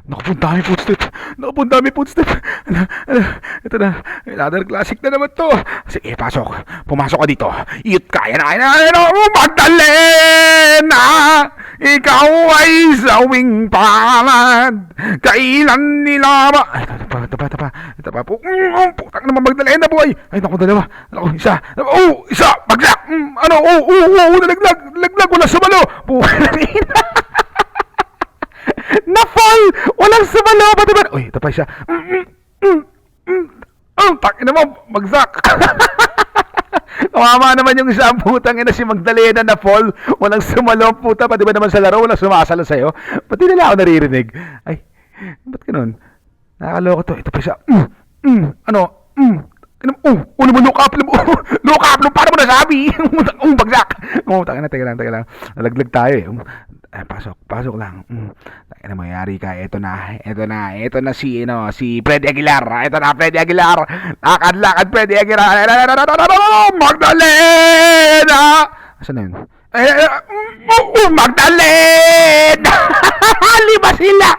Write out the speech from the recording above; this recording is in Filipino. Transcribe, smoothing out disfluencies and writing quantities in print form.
Naku po, dami footstep. Naku po, dami footstep. Ito na. Another classic na naman to. Sige, pasok. Pumasok ka dito. Iyot ka. Yan. Magdalena! Ikaw ay sawing palad. Kailan nila ba? Ay, ito pa po. Putang naman, Magdalena po ay. Ay, naku, dalawa. Naku, isa. Isa. Bagsak. Nalaglag. Wala sumalo. Putalina. Na-fall! Walang sumalo! Ba't naman? Uy, ito pa siya. Takin naman, bagsak. Kawawa naman yung isang putang ina si Magdalena na fall. Walang sumalo, puta. Pati ba naman sa laro, walang sumasalo sa'yo? Pati nila ako naririnig. Ay, ba't ganun? Nakakaloko to. Ito pa siya. Look up, para mo nasabi. Bagsak. Teka lang. Nalaglag tayo eh. Pasok lang. Ano mangyari ka? Ito na si Freddy Aguilar. Ito na, Freddy Aguilar. Lakad, Freddy Aguilar. Magdalena! Asan na yun? Magdalena! Lima sila!